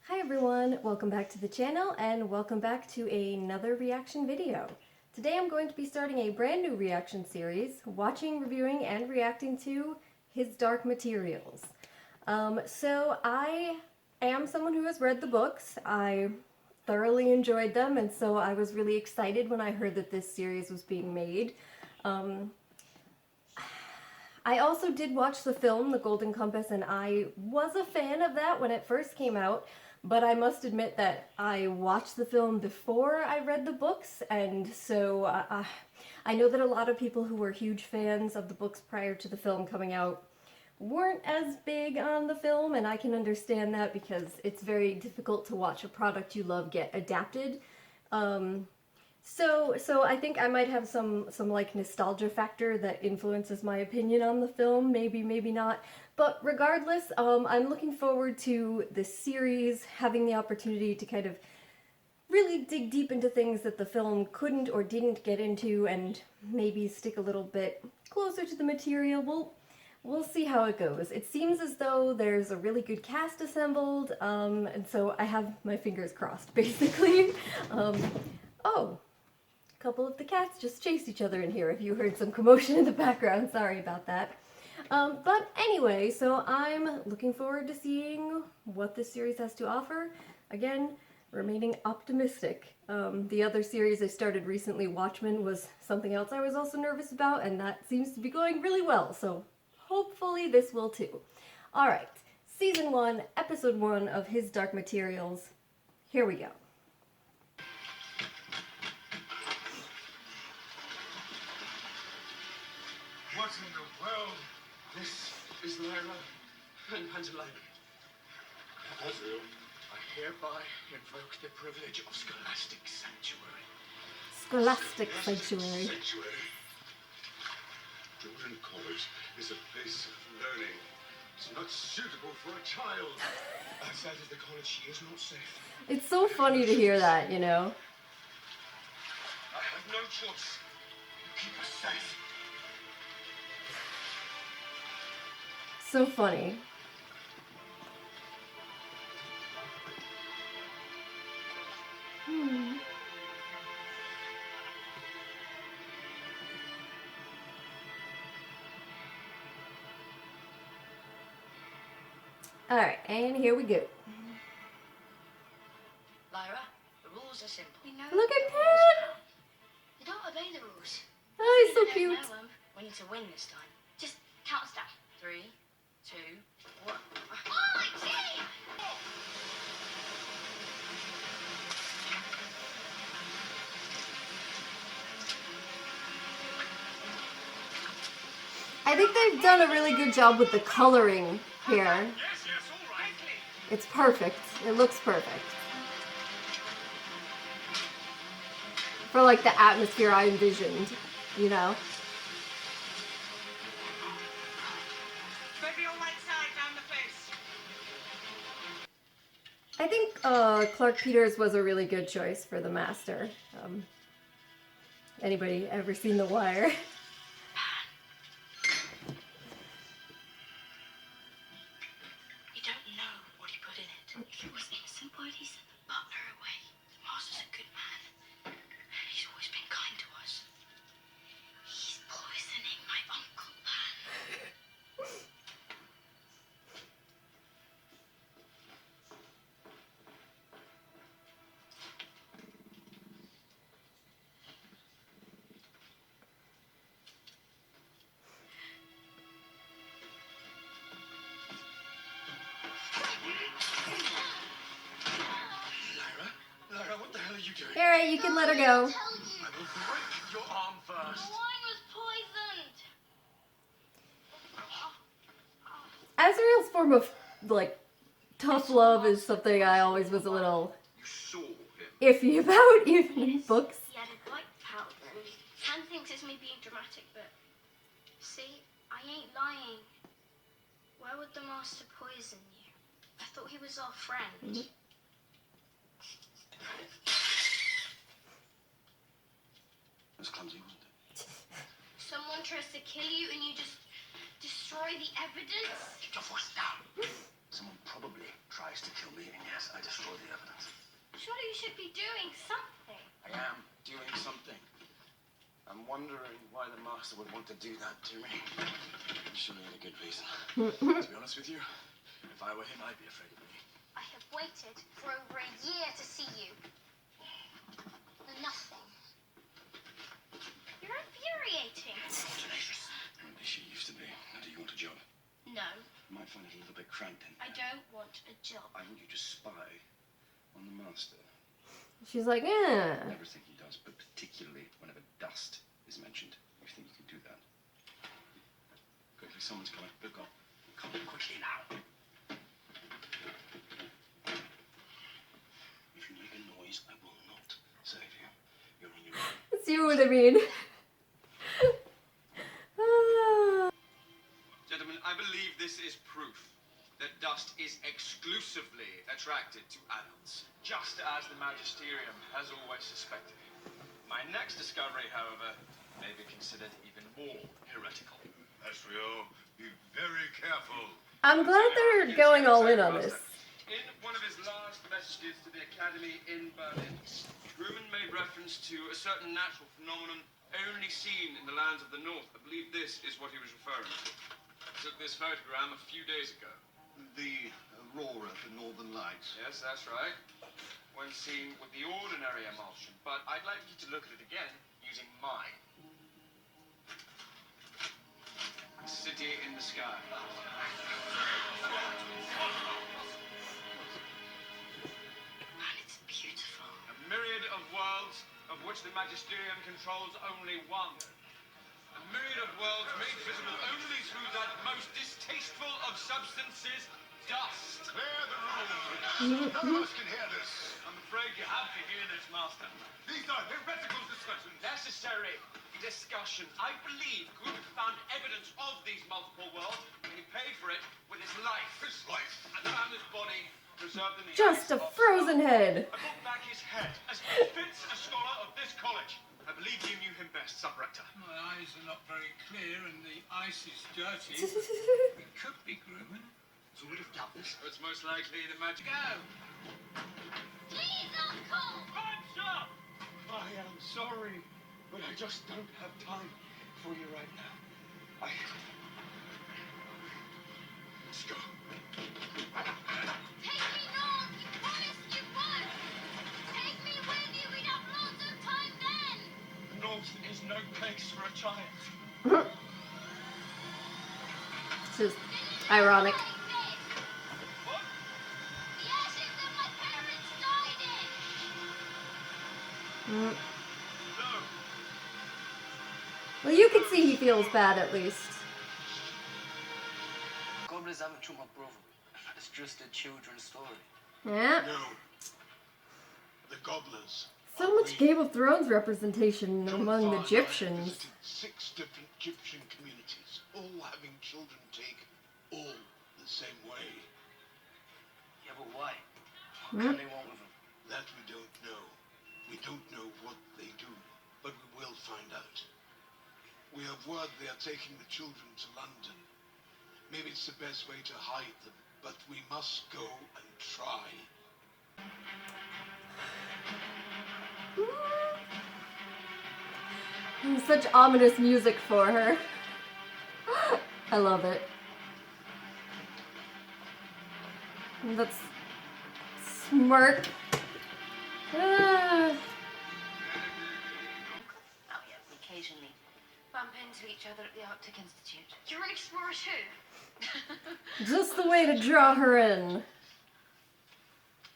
Hi everyone, welcome back to the channel and welcome back to another reaction video. Today I'm going to be starting a brand new reaction series, watching, reviewing, and reacting to His Dark Materials. So I am someone who has read the books. I thoroughly enjoyed them, and so I was really excited when I heard that this series was being made. I also did watch the film, The Golden Compass, and I was a fan of that when it first came out, but I must admit that I watched the film before I read the books, and so I know that a lot of people who were huge fans of the books prior to the film coming out weren't as big on the film, and I can understand that because it's very difficult to watch a product you love get adapted. So I think I might have some like nostalgia factor that influences my opinion on the film, maybe, maybe not. But regardless, I'm looking forward to this series, having the opportunity to kind of really dig deep into things that the film couldn't or didn't get into, and maybe stick a little bit closer to the material. We'll see how it goes. It seems as though there's a really good cast assembled, and so I have my fingers crossed, basically. Oh. A couple of the cats just chased each other in here if you heard some commotion in the background. Sorry about that. But anyway, so I'm looking forward to seeing what this series has to offer. Again, remaining optimistic. The other series I started recently, Watchmen, was something else I was also nervous about, and that seems to be going really well, so hopefully this will too. Alright, Season 1, Episode 1 of His Dark Materials. Here we go. What in the world? This is Lyra and Pantalone. Azrael, I hereby invoke the privilege of Scholastic Sanctuary. Scholastic Sanctuary. Jordan College is a place of learning. It's not suitable for a child. Outside of the college, she is not safe. It's so funny to hear that, you know. I have no choice. Keep her safe. So funny. Alright, and here we go. Lyra, the rules are simple. Look at Pat! You don't obey the rules. Oh, he's so You don't cute. know 'em. We need to win this time. Just count us down. 3, 2, 1. Oh, gee! I think they've done a really good job with the coloring here. Yes, all right. It's perfect. It looks perfect. For like the atmosphere I envisioned, you know? Maybe on right side down the face. I think Clark Peters was a really good choice for the Master. Anybody ever seen The Wire? You don't know what he put in it. If it was innocent, why'd he send the butler away? The Master's a good man. He's always been kind to us. He's poisoning my Uncle Pan. Lyra, what the hell are you doing? Alright, you can let her go. I will break your arm first. Wine was poisoned. Azrael's form of, like, tough love is something I always was a little You saw him. iffy about, even in books. He had a white powder. Pan thinks it's me being dramatic, but see, I ain't lying. Why would the Master poison you? I thought he was our friend. It was clumsy, wasn't it? Someone tries to kill you and you just destroy the evidence? Keep your voice down. Someone probably tries to kill me, and yes, I destroy wondering why the master would want to do that to me. I'm sure he had a good reason. To be honest with you, if I were him, I'd be afraid of me. I have waited for over a year to see you. Nothing. You're infuriating. Tenacious. She used to be. Now, do you want a job? No, You might find it a little bit cramped in I there. don't want a job. I want you to spy on the master. She's like, eh. Everything he does, but particularly whenever dust is mentioned. You think you can do that? Quickly, someone's coming. Look on. Come on, quickly now. If you make a noise, I will not save you. You're on your own. See what I mean? Ah. Gentlemen, I believe this is proof that dust is exclusively attracted to adults, just as the Magisterium has always suspected. My next discovery, however, may be considered even more heretical. Asriel, be very careful. I'm glad they're going all in on this. In one of his last messages to the Academy in Berlin, Grumman made reference to a certain natural phenomenon only seen in the lands of the north. I believe this is what he was referring to. I took this photogram a few days ago. The aurora, the northern lights. Yes, that's right. When seen with the ordinary emulsion. But I'd like you to look at it again using mine. City in the sky. And it's beautiful. A myriad of worlds of which the Magisterium controls only one. A myriad of worlds made visible only through that most distasteful of substances, dust. Clear the room. None of us can hear this. I'm afraid you have to hear this, Master. These are heretical discussions. Necessary discussion. I believe Grumman found evidence of these multiple worlds, and he paid for it with his life. His life. And found this body preserved in the Just a ice of frozen Scotland. head. I brought back his head, as befits a scholar of this college. I believe you knew him best, Sub-Rector. My eyes are not very clear and the ice is dirty. It could be Grumman. So would have done this. It's most likely the magic. Go! Please, Uncle! Answer! I am sorry, but I just don't have time for you right now. Let's go. Take me north! You promised you would! Take me with you! We'd have lots of time then! The North is no place for a child. This is ironic. Like this! What? The ashes that my parents died in! Mm. No. Well, you can see he feels bad at least. Gobblers haven't took my brother. It's just a children's story. Yeah. No. The gobblers. So much Game of Thrones representation John among the Farr and I Egyptians. visited 6 different Egyptian communities, all having children take all the same way. Yeah, but why? What can they want with them? That we don't know. We don't know what they do, but we will find out. We have word they are taking the children to London. Maybe it's the best way to hide them, but we must go and try. Such ominous music for her. I love it. And that's smirk. Ah. Oh yeah, we occasionally bump into each other at the Arctic Institute. You're an explorer too! Just the way to draw her in.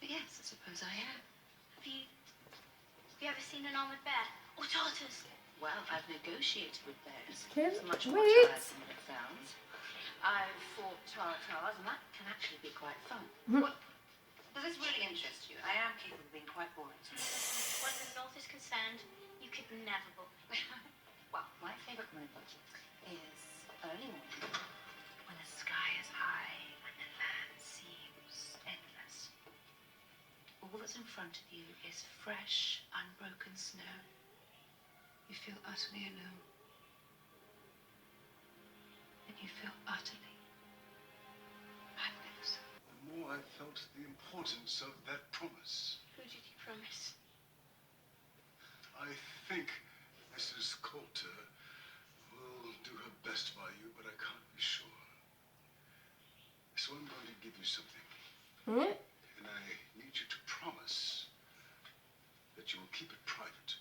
But yes, I suppose I am. Have you ever seen an armored bear? Or tortoise? Well, I've negotiated with bears. Kid, It's much more wait. tiresome than it sounds. I've fought tartars, and that can actually be quite fun. What? Does this really interest you? I am capable of being quite boring sometimes. When the North is concerned, you could never bore me. Well, my favourite moment is early morning, when the sky is high and the land seems endless. All that's in front of you is fresh, unbroken snow. You feel utterly alone. And you feel utterly magnificent. The more I felt the importance of that promise, Who did you promise? I think I Mrs. Coulter will do her best by you, but I can't be sure. So I'm going to give you something. Hmm? And I need you to promise that you will keep it private.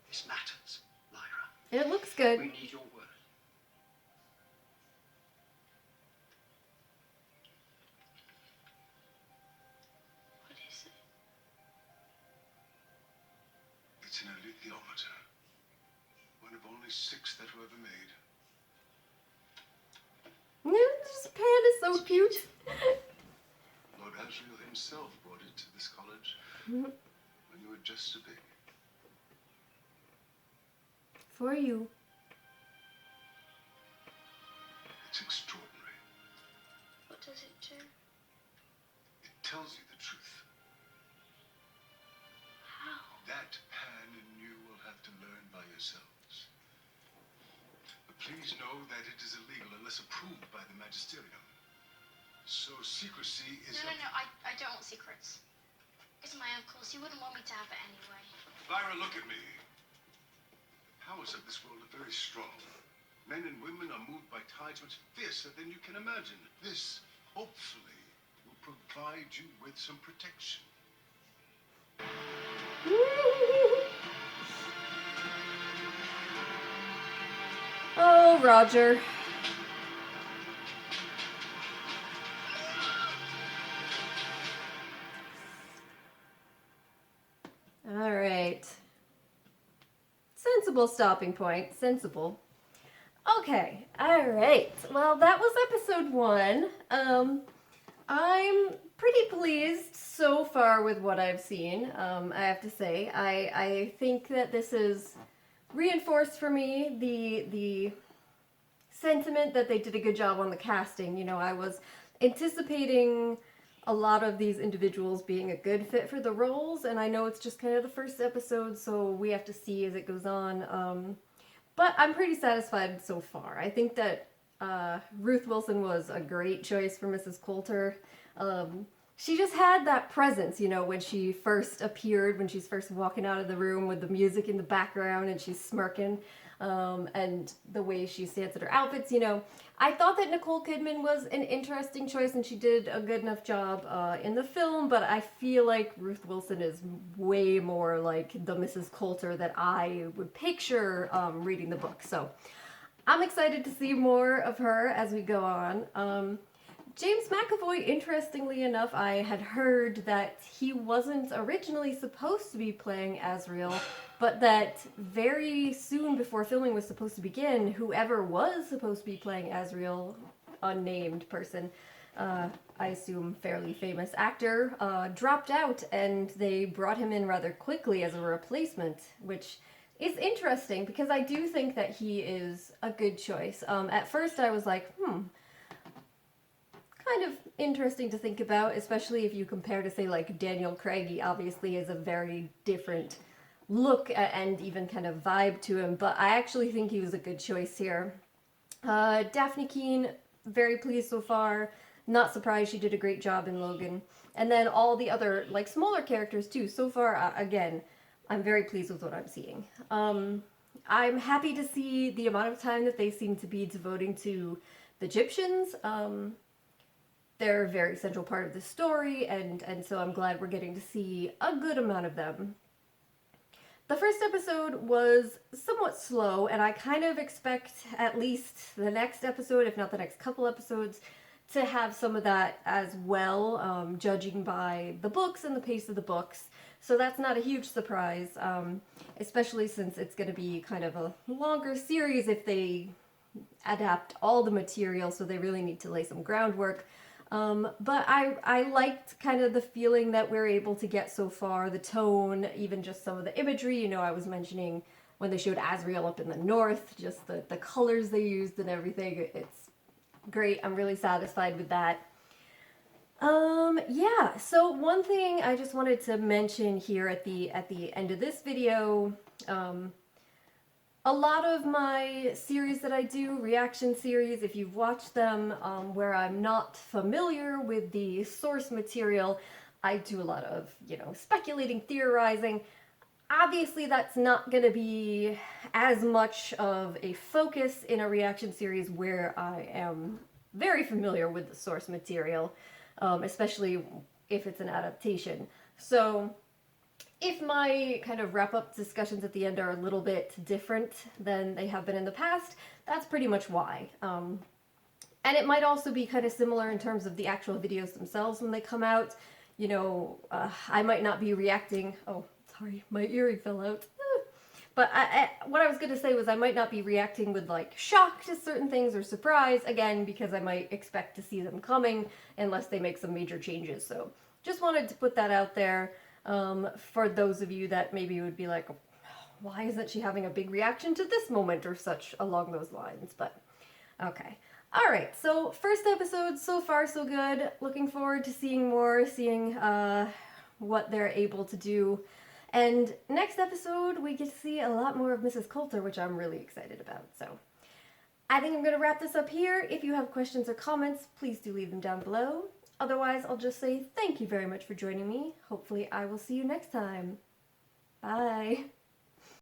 This matters, Lyra. It looks good. We need your word. What is it? It's an alethiometer. One of only 6 that were ever made. This panda's so cute. Lord Asriel himself brought it to this college Mhm. when you were just a baby. For you. It's extraordinary. What does it do? It tells you the truth. How? That Pan and you will have to learn by yourselves. But please know that it is illegal unless approved by the Magisterium. So secrecy is... No, I don't want secrets. It's my uncle's. He wouldn't want me to have it anyway. Lyra, look at me. The powers of this world are very strong. Men and women are moved by tides much fiercer than you can imagine. This, hopefully, will provide you with some protection. Oh, Roger. All right. Sensible stopping point. Sensible. Okay. All right. Well, that was episode 1. I'm pretty pleased so far with what I've seen. I have to say, I think that this is reinforced for me the sentiment that they did a good job on the casting. You know, I was anticipating a lot of these individuals being a good fit for the roles, and I know it's just kind of the first episode, so we have to see as it goes on. But I'm pretty satisfied so far. I think that Ruth Wilson was a great choice for Mrs. Coulter. She just had that presence, you know, when she first appeared, when she's first walking out of the room with the music in the background and she's smirking, and the way she stands at her outfits, you know. I thought that Nicole Kidman was an interesting choice and she did a good enough job in the film, but I feel like Ruth Wilson is way more like the Mrs. Coulter that I would picture reading the book. So I'm excited to see more of her as we go on. James McAvoy, interestingly enough, I had heard that he wasn't originally supposed to be playing Asriel, but that very soon before filming was supposed to begin, whoever was supposed to be playing Asriel, unnamed person, I assume fairly famous actor, dropped out, and they brought him in rather quickly as a replacement, which is interesting because I do think that he is a good choice. At first I was like, kind of interesting to think about, especially if you compare to, say, like Daniel Craig. He obviously has a very different look and even kind of vibe to him, but I actually think he was a good choice here. Daphne Keane, very pleased so far. Not surprised, she did a great job in Logan. And then all the other, like, smaller characters too. So far, again, I'm very pleased with what I'm seeing. I'm happy to see the amount of time that they seem to be devoting to the Egyptians. They're a very central part of the story, and so I'm glad we're getting to see a good amount of them. The first episode was somewhat slow, and I kind of expect at least the next episode, if not the next couple episodes, to have some of that as well, judging by the books and the pace of the books. So that's not a huge surprise, especially since it's going to be kind of a longer series if they adapt all the material, so they really need to lay some groundwork. But I liked kind of the feeling that we're able to get so far, the tone, even just some of the imagery. You know, I was mentioning when they showed Asriel up in the north, just the colors they used and everything. It's great. I'm really satisfied with that. Yeah, so one thing I just wanted to mention here at the end of this video, a lot of my series that I do, reaction series, if you've watched them, where I'm not familiar with the source material, I do a lot of, speculating, theorizing. Obviously, that's not going to be as much of a focus in a reaction series where I am very familiar with the source material, especially if it's an adaptation. So, if my kind of wrap-up discussions at the end are a little bit different than they have been in the past, that's pretty much why. And it might also be kind of similar in terms of the actual videos themselves when they come out. I might not be reacting... Oh, sorry, my earring fell out. But what I was going to say was I might not be reacting with, like, shock to certain things or surprise, again, because I might expect to see them coming unless they make some major changes. So just wanted to put that out there for those of you that maybe would be like, why isn't she having a big reaction to this moment or such along those lines? But, okay. Alright, so first episode, so far so good. Looking forward to seeing more, seeing what they're able to do. And next episode, we get to see a lot more of Mrs. Coulter, which I'm really excited about. So I think I'm going to wrap this up here. If you have questions or comments, please do leave them down below. Otherwise, I'll just say thank you very much for joining me. Hopefully, I will see you next time. Bye.